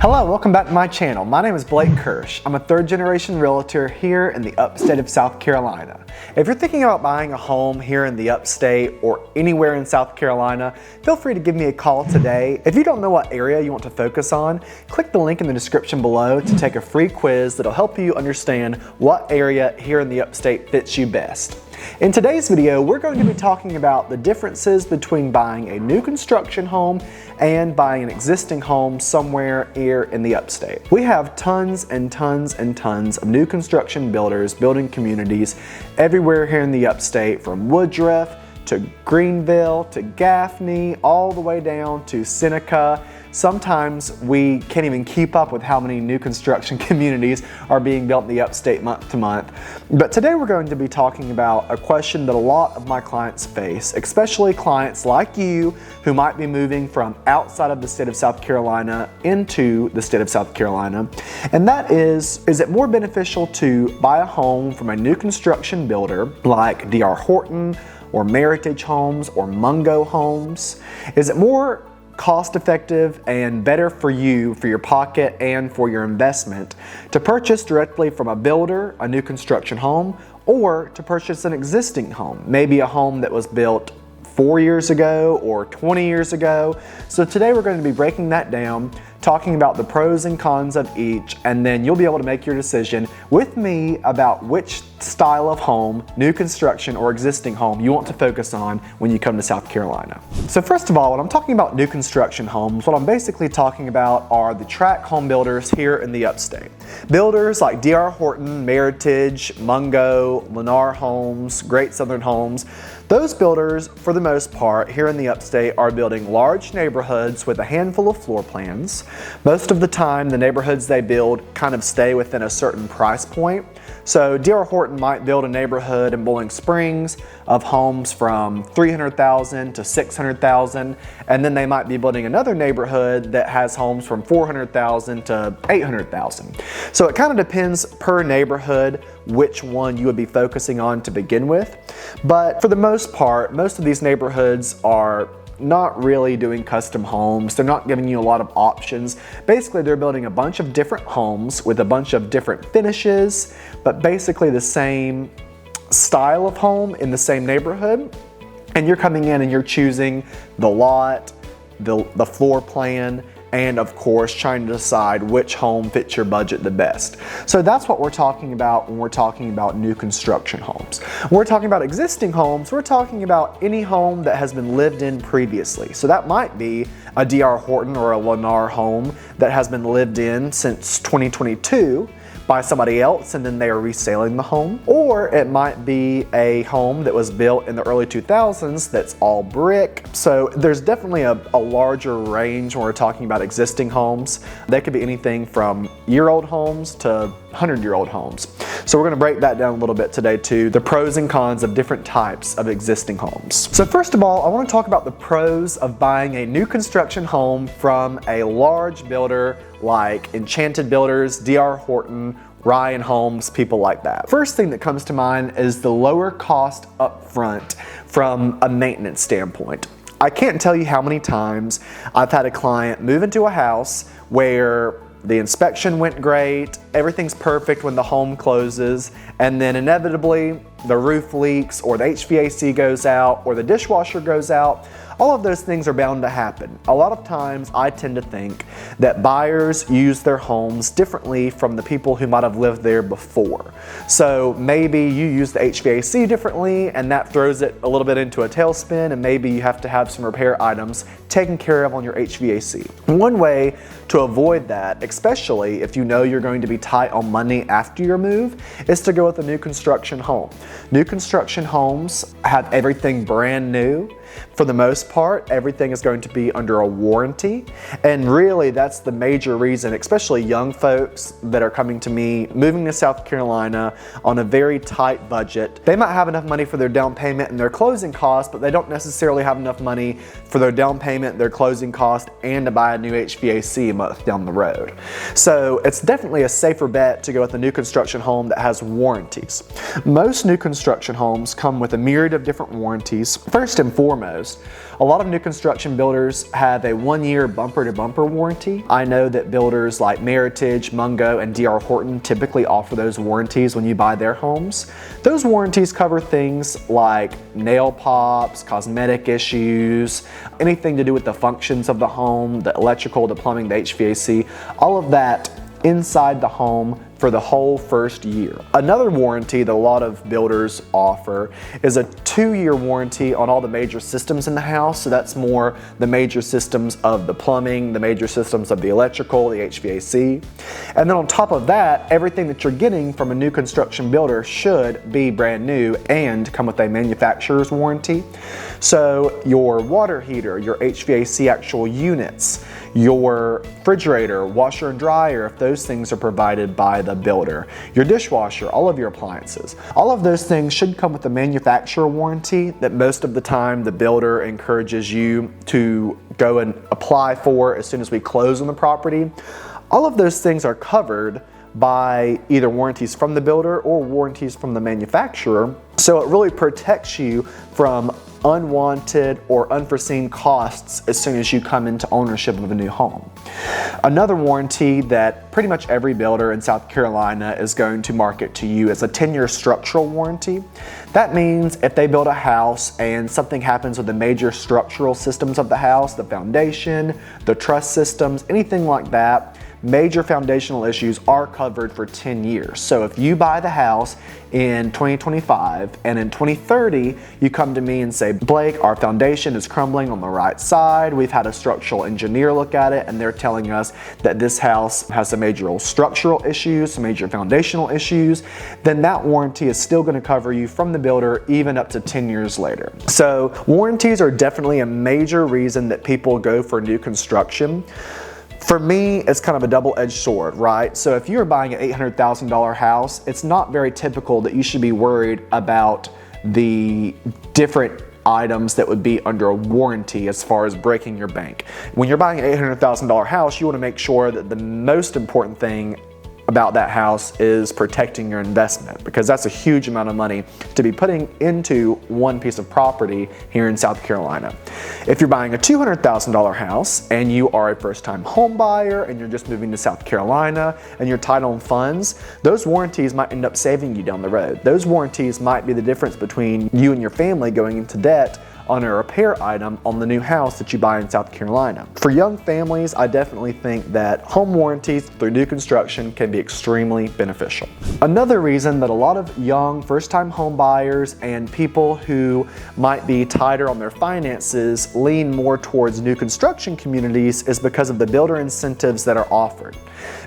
Hello, welcome back to my channel. My name is Blake Kirsch. I'm a third-generation realtor here in the upstate of South Carolina. If you're thinking about buying a home here in the upstate or anywhere in South Carolina, feel free to give me a call today. If you don't know what area you want to focus on, click the link in the description below to take a free quiz that'll help you understand what area here in the upstate fits you best. In today's video, we're going to be talking about the differences between buying a new construction home and buying an existing home somewhere here in the upstate. We have tons and tons and tons of new construction builders building communities everywhere here in the upstate, from Woodruff to Greenville to Gaffney, all the way down to Seneca. Sometimes we can't even keep up with how many new construction communities are being built in the upstate month to month. But today we're going to be talking about a question that a lot of my clients face, especially clients like you who might be moving from outside of the state of South Carolina into the state of South Carolina. And that is it more beneficial to buy a home from a new construction builder like D.R. Horton or Meritage Homes or Mungo Homes? Is it more cost-effective and better for you, for your pocket and for your investment, to purchase directly from a builder, a new construction home, or to purchase an existing home, maybe a home that was built 4 years ago or 20 years ago? So today we're going to be breaking that down, talking about the pros and cons of each, and then you'll be able to make your decision with me about which style of home, new construction or existing home, you want to focus on when you come to South Carolina. So first of all, when I'm talking about new construction homes, what I'm basically talking about are the tract home builders here in the upstate. Builders like D.R. Horton, Meritage, Mungo, Lennar Homes, Great Southern Homes. Those builders, for the most part, here in the upstate are building large neighborhoods with a handful of floor plans. Most of the time, the neighborhoods they build kind of stay within a certain price point. So D.R. Horton might build a neighborhood in Bowling Springs of homes from $300,000 to $600,000, and then they might be building another neighborhood that has homes from $400,000 to $800,000. So it kind of depends per neighborhood which one you would be focusing on to begin with. But for the most part, most of these neighborhoods are not really doing custom homes. They're not giving you a lot of options. Basically, they're building a bunch of different homes with a bunch of different finishes, but basically the same style of home in the same neighborhood. And you're coming in and you're choosing the lot, the floor plan, and of course trying to decide which home fits your budget the best. So that's what we're talking about when we're talking about new construction homes. When we're talking about existing homes, we're talking about any home that has been lived in previously. So that might be a D.R. Horton or a Lennar home that has been lived in since 2022 by somebody else and then they are reselling the home. Or it might be a home that was built in the early 2000s that's all brick. So there's definitely a larger range when we're talking about existing homes. They could be anything from year-old homes to 100-year-old homes. So we're going to break that down a little bit today too, the pros and cons of different types of existing homes. So first of all, I want to talk about the pros of buying a new construction home from a large builder like Enchanted Builders, D.R. Horton, Ryan Homes, people like that. First thing that comes to mind is the lower cost up front from a maintenance standpoint. I can't tell you how many times I've had a client move into a house where the inspection went great, everything's perfect when the home closes, and then inevitably the roof leaks or the HVAC goes out or the dishwasher goes out. All of those things are bound to happen. A lot of times I tend to think that buyers use their homes differently from the people who might have lived there before. So maybe you use the HVAC differently and that throws it a little bit into a tailspin, and maybe you have to have some repair items taken care of on your HVAC. One way to avoid that, especially if you know you're going to be tight on money after your move, is to go with a new construction home. New construction homes have everything brand new. For the most part, everything is going to be under a warranty. And really, that's the major reason, especially young folks that are coming to me, moving to South Carolina on a very tight budget. They might have enough money for their down payment and their closing costs, but they don't necessarily have enough money for their down payment, their closing cost, and to buy a new HVAC a month down the road. So it's definitely a safer bet to go with a new construction home that has warranties. Most new construction homes come with a myriad of different warranties. First and foremost, foremost, a lot of new construction builders have a 1-year bumper-to-bumper warranty. I know that builders like Meritage, Mungo, and D.R. Horton typically offer those warranties when you buy their homes. Those warranties cover things like nail pops, cosmetic issues, anything to do with the functions of the home, the electrical, the plumbing, the HVAC, all of that inside the home for the whole first year. Another warranty that a lot of builders offer is a 2-year warranty on all the major systems in the house. So that's more the major systems of the plumbing, the major systems of the electrical, the HVAC. And then on top of that, everything that you're getting from a new construction builder should be brand new and come with a manufacturer's warranty. So your water heater, your HVAC actual units, your refrigerator, washer and dryer, if those things are provided by the builder, your dishwasher, all of your appliances, all of those things should come with a manufacturer warranty that most of the time the builder encourages you to go and apply for as soon as we close on the property. All of those things are covered by either warranties from the builder or warranties from the manufacturer. So it really protects you from unwanted or unforeseen costs as soon as you come into ownership of a new home. Another warranty that pretty much every builder in South Carolina is going to market to you is a 10-year structural warranty. That means if they build a house and something happens with the major structural systems of the house, the foundation, the truss systems, anything like that, major foundational issues are covered for 10 years. So if you buy the house in 2025 and in 2030 you come to me and say, Blake, our foundation is crumbling on the right side, we've had a structural engineer look at it and they're telling us that this house has some major structural issues, some major foundational issues, then that warranty is still going to cover you from the builder even up to 10 years later. So warranties are definitely a major reason that people go for new construction. For me, it's kind of a double-edged sword, right? So if you're buying an $800,000 house, it's not very typical that you should be worried about the different items that would be under a warranty as far as breaking your bank. When you're buying an $800,000 house, you want to make sure that the most important thing about that house is protecting your investment, because that's a huge amount of money to be putting into one piece of property here in South Carolina. If you're buying a $200,000 house and you are a first-time home buyer and you're just moving to South Carolina and you're tight on funds, those warranties might end up saving you down the road. Those warranties might be the difference between you and your family going into debt on a repair item on the new house that you buy in South Carolina. For young families, I definitely think that home warranties through new construction can be extremely beneficial. Another reason that a lot of young first-time home buyers and people who might be tighter on their finances lean more towards new construction communities is because of the builder incentives that are offered.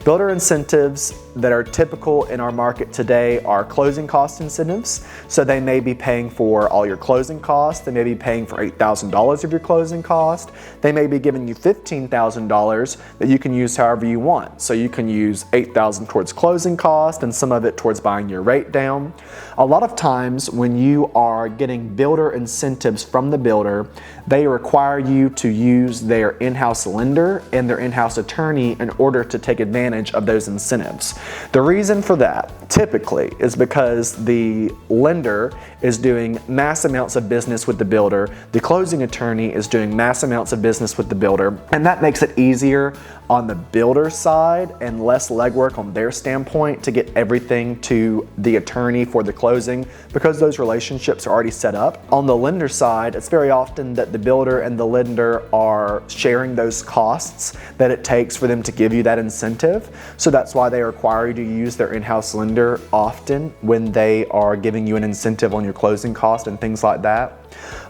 Builder incentives that are typical in our market today are closing cost incentives. So they may be paying for all your closing costs. They may be paying for $8,000 of your closing cost. They may be giving you $15,000 that you can use however you want. So you can use $8,000 towards closing cost and some of it towards buying your rate down. A lot of times when you are getting builder incentives from the builder, they require you to use their in-house lender and their in-house attorney in order to take advantage of those incentives. The reason for that typically is because the lender is doing mass amounts of business with the builder, the closing attorney is doing mass amounts of business with the builder, and that makes it easier on the builder side and less legwork on their standpoint to get everything to the attorney for the closing because those relationships are already set up. On the lender side, it's very often that the builder and the lender are sharing those costs that it takes for them to give you that incentive. So that's why they require you to use their in-house lender often when they are giving you an incentive on your closing cost and things like that.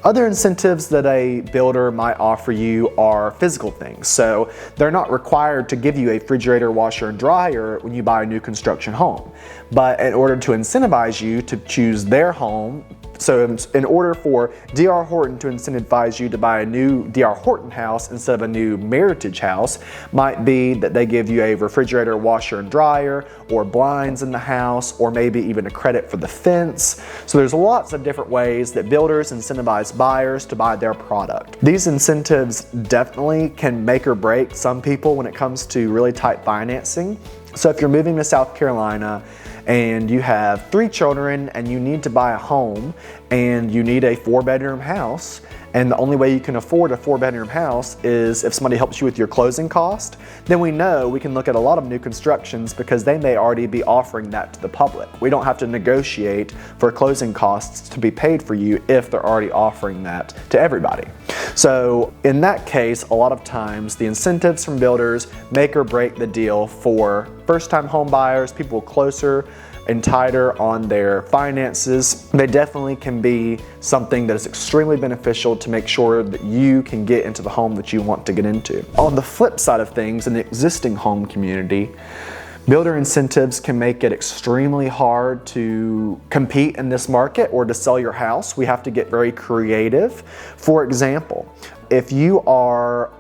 Other incentives that a builder might offer you are physical things. So they're not required to give you a refrigerator, washer, and dryer when you buy a new construction home. But in order to incentivize you to choose their home, so in order for D.R. Horton to incentivize you to buy a new D.R. Horton house instead of a new Meritage house, might be that they give you a refrigerator, washer, and dryer, or blinds in the house, or maybe even a credit for the fence. So there's lots of different ways that builders incentivize buyers to buy their product. These incentives definitely can make or break some people when it comes to really tight financing. So if you're moving to South Carolina and you have 3 children and you need to buy a home and you need a 4-bedroom house and the only way you can afford a 4-bedroom house is if somebody helps you with your closing cost, then we know we can look at a lot of new constructions because they may already be offering that to the public. We don't have to negotiate for closing costs to be paid for you if they're already offering that to everybody. So in that case, a lot of times the incentives from builders make or break the deal for first-time home buyers, people closer and tighter on their finances. They definitely can be something that is extremely beneficial to make sure that you can get into the home that you want to get into. On the flip side of things, in the existing home community, builder incentives can make it extremely hard to compete in this market or to sell your house. We have to get very creative. For example, if you are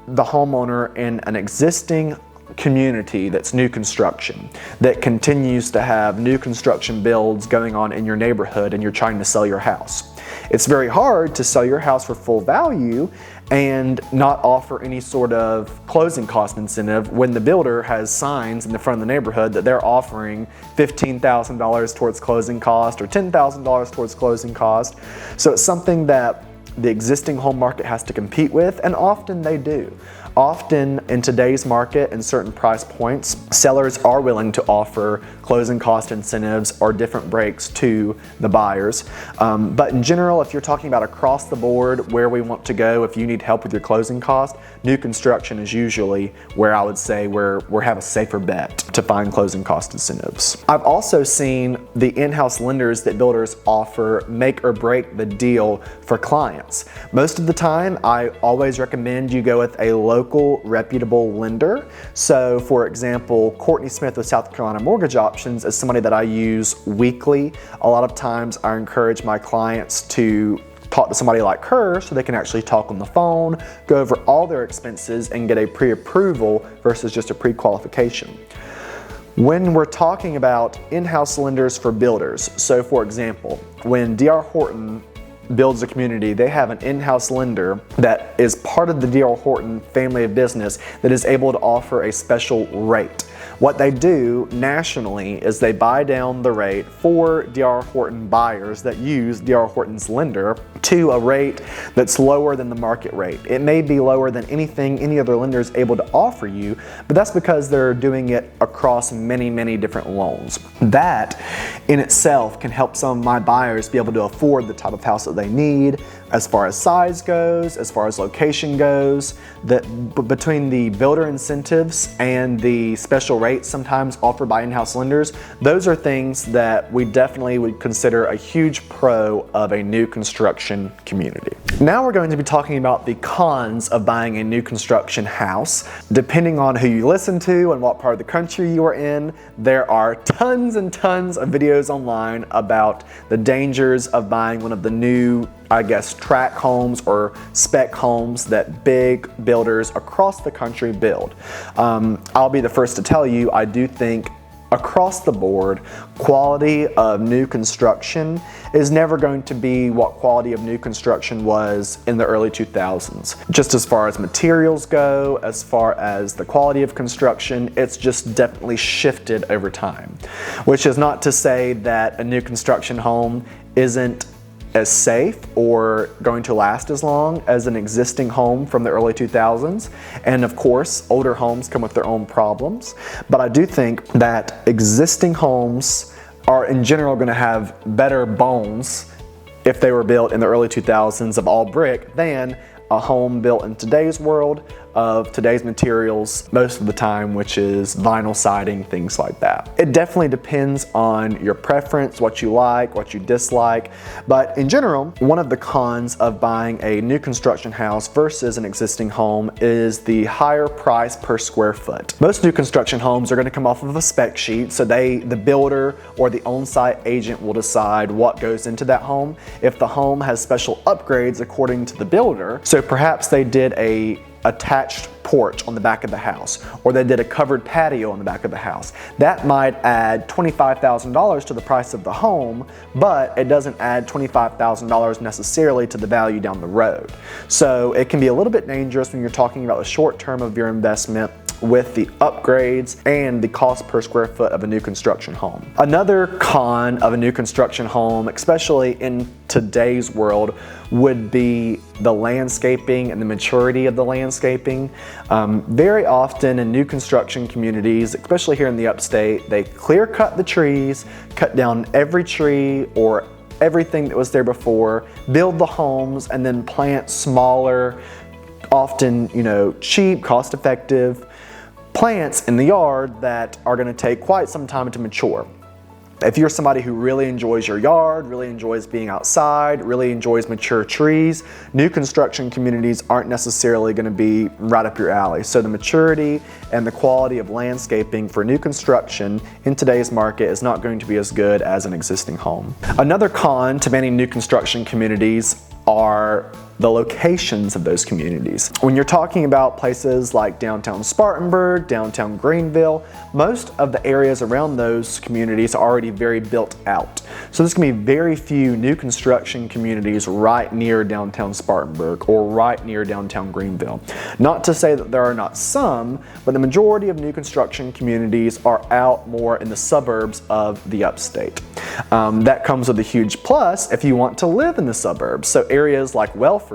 the homeowner in an existing community that's new construction, that continues to have new construction builds going on in your neighborhood, and you're trying to sell your house, it's very hard to sell your house for full value and not offer any sort of closing cost incentive when the builder has signs in the front of the neighborhood that they're offering $15,000 towards closing cost or $10,000 towards closing cost. So it's something that the existing home market has to compete with, and often they do. Often in today's market and certain price points, sellers are willing to offer closing cost incentives or different breaks to the buyers. But in general, if you're talking about across the board where we want to go, if you need help with your closing cost, new construction is usually where I would say we have a safer bet to find closing cost incentives. I've also seen the in-house lenders that builders offer make or break the deal for clients. Most of the time, I always recommend you go with a local reputable lender. So for example, Courtney Smith with South Carolina Mortgage Options is somebody that I use weekly. A lot of times I encourage my clients to talk to somebody like her so they can actually talk on the phone, go over all their expenses, and get a pre-approval versus just a pre-qualification. When we're talking about in-house lenders for builders, so for example, when D.R. Horton builds a community, they have an in-house lender that is part of the D.R. Horton family of business that is able to offer a special rate. What they do nationally is they buy down the rate for D.R. Horton buyers that use D.R. Horton's lender to a rate that's lower than the market rate. It may be lower than anything any other lender is able to offer you, but that's because they're doing it across many, many different loans. That in itself can help some of my buyers be able to afford the type of house that they need as far as size goes, as far as location goes. That between the builder incentives and the special rates sometimes offered by in-house lenders, those are things that we definitely would consider a huge pro of a new construction community. Now we're going to be talking about the cons of buying a new construction house. Depending on who you listen to and what part of the country you are in, there are tons and tons of videos online about the dangers of buying one of the new, I guess, tract homes or spec homes that big builders across the country build. I'll be the first to tell you, I do think across the board, quality of new construction is never going to be what quality of new construction was in the early 2000s. Just as far as materials go, as far as the quality of construction, it's just definitely shifted over time. Which is not to say that a new construction home isn't as safe or going to last as long as an existing home from the early 2000s. And of course, older homes come with their own problems. But I do think that existing homes are in general going to have better bones if they were built in the early 2000s of all brick than a home built in today's world of today's materials most of the time, which is vinyl siding, things like that. It definitely depends on your preference, what you like, what you dislike, but in general, one of the cons of buying a new construction house versus an existing home is the higher price per square foot. Most new construction homes are going to come off of a spec sheet, so the builder or the on-site agent will decide what goes into that home. If the home has special upgrades according to the builder, so perhaps they did a attached porch on the back of the house, or they did a covered patio on the back of the house. That might add $25,000 to the price of the home, but it doesn't add $25,000 necessarily to the value down the road. So it can be a little bit dangerous when you're talking about the short term of your investment with the upgrades and the cost per square foot of a new construction home. Another con of a new construction home, especially in today's world, would be the landscaping and the maturity of the landscaping. Very often in new construction communities, especially here in the Upstate, they clear cut the trees, cut down every tree or everything that was there before, build the homes, and then plant smaller, often, cheap, cost-effective plants in the yard that are going to take quite some time to mature. If you're somebody who really enjoys your yard, really enjoys being outside, really enjoys mature trees, new construction communities aren't necessarily going to be right up your alley. So the maturity and the quality of landscaping for new construction in today's market is not going to be as good as an existing home. Another con to many new construction communities are the locations of those communities. When you're talking about places like downtown Spartanburg, downtown Greenville, most of the areas around those communities are already very built out. So there's going to be very few new construction communities right near downtown Spartanburg or right near downtown Greenville. Not to say that there are not some, but the majority of new construction communities are out more in the suburbs of the Upstate. That comes with a huge plus if you want to live in the suburbs. So areas like Welford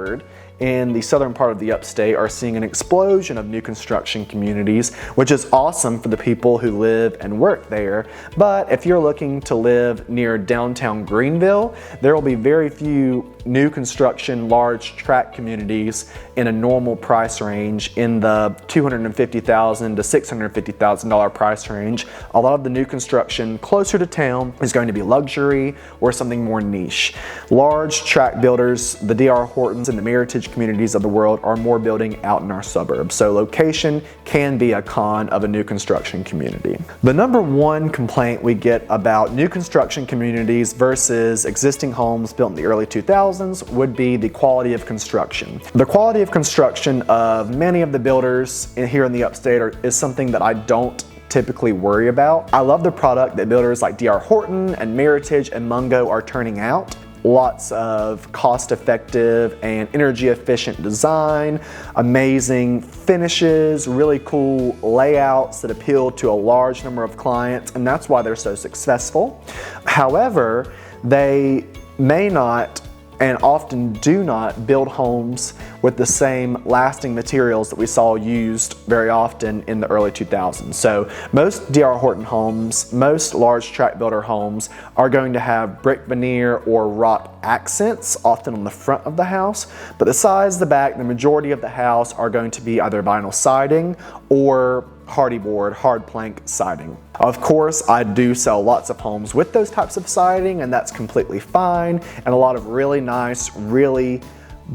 in the southern part of the Upstate are seeing an explosion of new construction communities, which is awesome for the people who live and work there. But if you're looking to live near downtown Greenville, there will be very few new construction large tract communities in a normal price range in the $250,000 to $650,000 price range. A lot of the new construction closer to town is going to be luxury or something more niche. Large tract builders, the D.R. Hortons and the Meritage communities of the world, are more building out in our suburbs. So location can be a con of a new construction community. The number one complaint we get about new construction communities versus existing homes built in the early 2000s would be the quality of construction. The quality of construction of many of the builders here in the Upstate is something that I don't typically worry about. I love the product that builders like D.R. Horton and Meritage and Mungo are turning out. Lots of cost-effective and energy-efficient design, amazing finishes, really cool layouts that appeal to a large number of clients, and that's why they're so successful. However, they may not and often do not build homes with the same lasting materials that we saw used very often in the early 2000s. So most D.R. Horton homes, most large tract builder homes are going to have brick veneer or rock accents, often on the front of the house, but the sides, the back, the majority of the house are going to be either vinyl siding or hardy board, hard plank siding. Of course, I do sell lots of homes with those types of siding, and that's completely fine. And a lot of really nice, really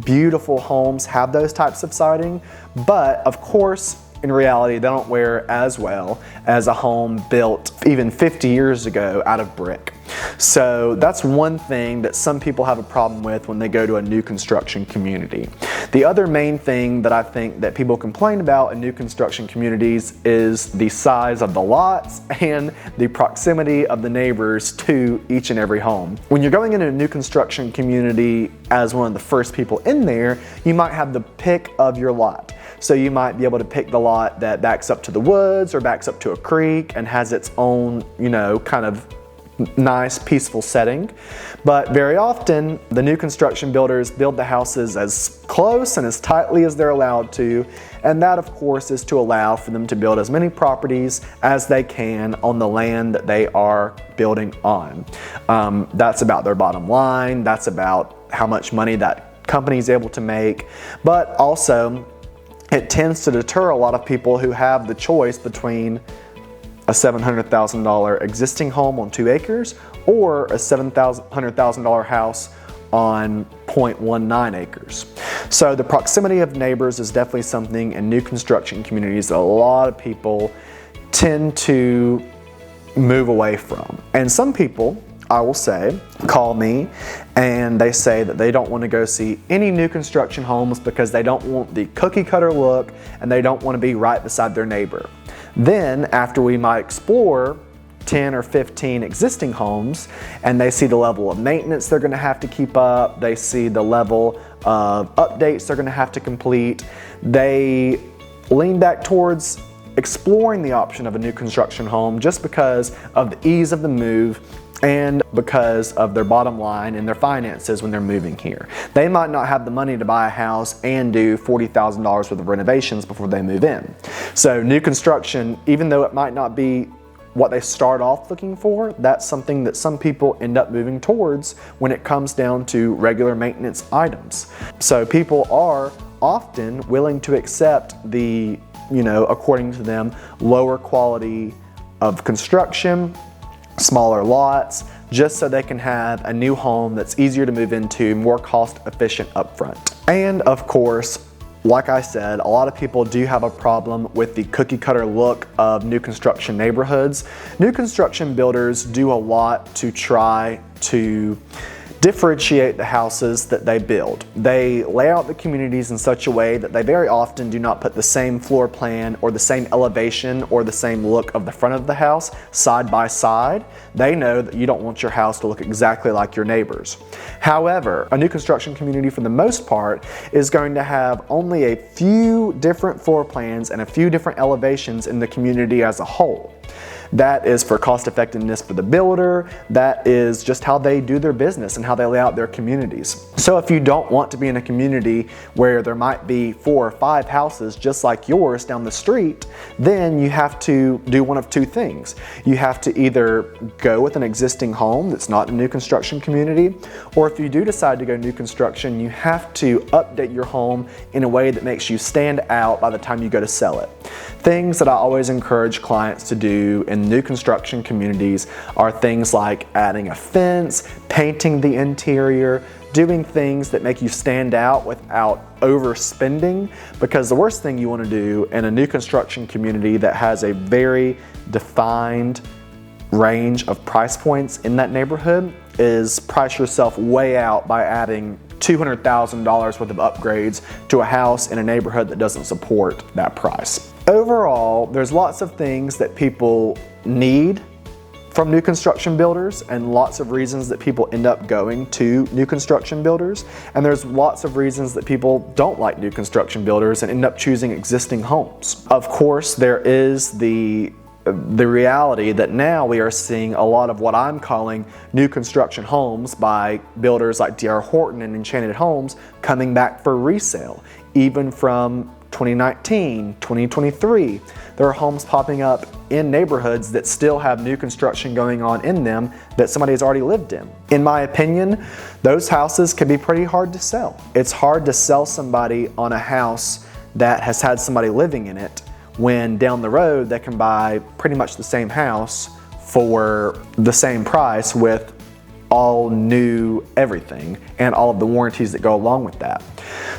beautiful homes have those types of siding. But of course, in reality, they don't wear as well as a home built even 50 years ago out of brick. So that's one thing that some people have a problem with when they go to a new construction community. The other main thing that I think that people complain about in new construction communities is the size of the lots and the proximity of the neighbors to each and every home. When you're going into a new construction community as one of the first people in there, you might have the pick of your lot. So you might be able to pick the lot that backs up to the woods or backs up to a creek and has its own, kind of nice, peaceful setting. But very often, the new construction builders build the houses as close and as tightly as they're allowed to, and that, of course, is to allow for them to build as many properties as they can on the land that they are building on. That's about their bottom line. That's about how much money that company is able to make, but also it tends to deter a lot of people who have the choice between a $700,000 existing home on 2 acres or a $700,000 house on 0.19 acres. So the proximity of neighbors is definitely something in new construction communities that a lot of people tend to move away from. And some people, I will say, call me and they say that they don't want to go see any new construction homes because they don't want the cookie cutter look and they don't want to be right beside their neighbor. Then, after we might explore 10 or 15 existing homes and they see the level of maintenance they're going to have to keep up, they see the level of updates they're going to have to complete, they lean back towards exploring the option of a new construction home just because of the ease of the move and because of their bottom line and their finances when they're moving here. They might not have the money to buy a house and do $40,000 worth of renovations before they move in. So new construction, even though it might not be what they start off looking for, that's something that some people end up moving towards when it comes down to regular maintenance items. So people are often willing to accept the, according to them, lower quality of construction, smaller lots, just so they can have a new home that's easier to move into, more cost efficient upfront. And of course, like I said, a lot of people do have a problem with the cookie cutter look of new construction neighborhoods. New construction builders do a lot to try to differentiate the houses that they build. They lay out the communities in such a way that they very often do not put the same floor plan or the same elevation or the same look of the front of the house side by side. They know that you don't want your house to look exactly like your neighbors. However, a new construction community for the most part is going to have only a few different floor plans and a few different elevations in the community as a whole. That is for cost effectiveness for the builder. That is just how they do their business and how they lay out their communities. So if you don't want to be in a community where there might be 4 or 5 houses just like yours down the street, then you have to do one of two things. You have to either go with an existing home that's not a new construction community, or if you do decide to go new construction, you have to update your home in a way that makes you stand out by the time you go to sell it. Things that I always encourage clients to do in new construction communities are things like adding a fence, painting the interior, doing things that make you stand out without overspending, because the worst thing you want to do in a new construction community that has a very defined range of price points in that neighborhood is price yourself way out by adding $200,000 worth of upgrades to a house in a neighborhood that doesn't support that price. Overall, there's lots of things that people need from new construction builders and lots of reasons that people end up going to new construction builders, and there's lots of reasons that people don't like new construction builders and end up choosing existing homes. Of course, there is the reality that now we are seeing a lot of what I'm calling new construction homes by builders like D.R. Horton and Enchanted Homes coming back for resale. Even from 2019, 2023, there are homes popping up in neighborhoods that still have new construction going on in them that somebody has already lived in. In my opinion, those houses can be pretty hard to sell. It's hard to sell somebody on a house that has had somebody living in it when down the road they can buy pretty much the same house for the same price with all new everything and all of the warranties that go along with that.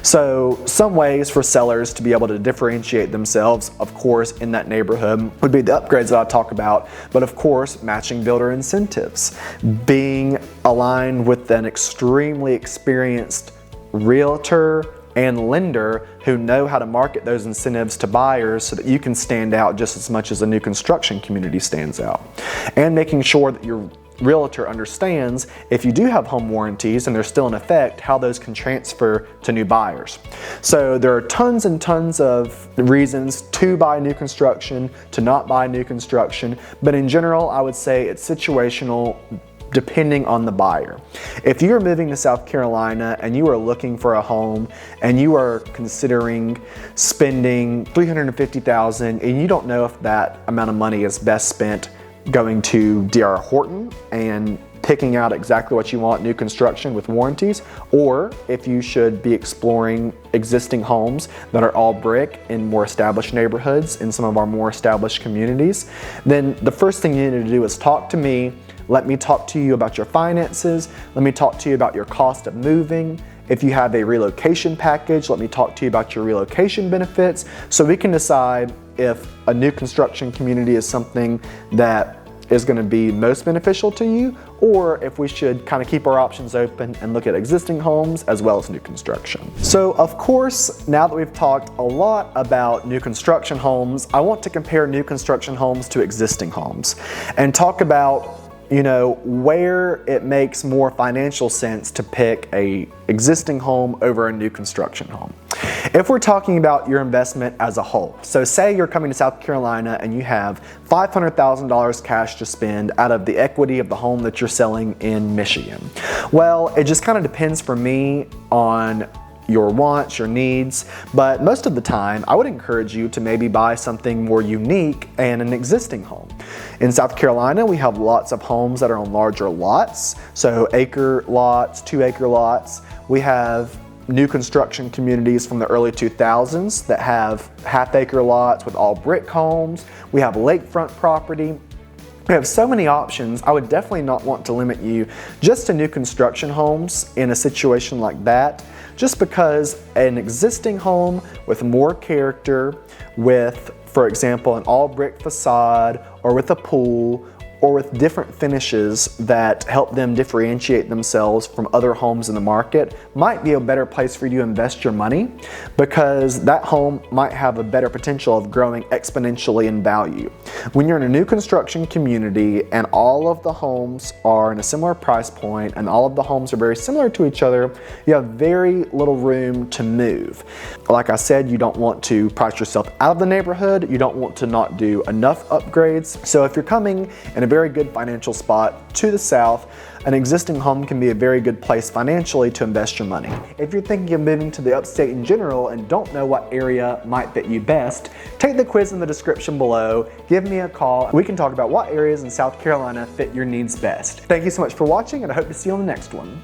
So some ways for sellers to be able to differentiate themselves, of course, in that neighborhood would be the upgrades that I talk about, but of course, matching builder incentives, being aligned with an extremely experienced realtor and lender who know how to market those incentives to buyers so that you can stand out just as much as a new construction community stands out. And making sure that your realtor understands if you do have home warranties and they're still in effect, how those can transfer to new buyers. So there are tons and tons of reasons to buy new construction, to not buy new construction, but in general, I would say it's situational depending on the buyer. If you are moving to South Carolina and you are looking for a home and you are considering spending $350,000 and you don't know if that amount of money is best spent going to D.R. Horton and picking out exactly what you want, new construction with warranties, or if you should be exploring existing homes that are all brick in more established neighborhoods in some of our more established communities, then the first thing you need to do is talk to me. Let me talk to you about your finances. Let me talk to you about your cost of moving. If you have a relocation package, let me talk to you about your relocation benefits so we can decide if a new construction community is something that is going to be most beneficial to you, or if we should kind of keep our options open and look at existing homes as well as new construction. So of course, now that we've talked a lot about new construction homes, I want to compare new construction homes to existing homes and talk about where it makes more financial sense to pick a existing home over a new construction home. If we're talking about your investment as a whole, so say you're coming to South Carolina and you have $500,000 cash to spend out of the equity of the home that you're selling in Michigan. Well, it just kind of depends for me on your wants, your needs, but most of the time I would encourage you to maybe buy something more unique and an existing home. In South Carolina, we have lots of homes that are on larger lots, so acre lots, 2-acre lots. We have new construction communities from the early 2000s that have half-acre lots with all brick homes. We have lakefront property. We have so many options. I would definitely not want to limit you just to new construction homes in a situation like that, just because an existing home with more character, with, for example, an all brick facade, or with a pool, or with different finishes that help them differentiate themselves from other homes in the market, might be a better place for you to invest your money, because that home might have a better potential of growing exponentially in value. When you're in a new construction community and all of the homes are in a similar price point and all of the homes are very similar to each other, you have very little room to move. Like I said, you don't want to price yourself out of the neighborhood. You don't want to not do enough upgrades. So if you're coming in a very good financial spot to the south, an existing home can be a very good place financially to invest your money. If you're thinking of moving to the upstate in general and don't know what area might fit you best, take the quiz in the description below, give me a call, and we can talk about what areas in South Carolina fit your needs best. Thank you so much for watching, and I hope to see you on the next one.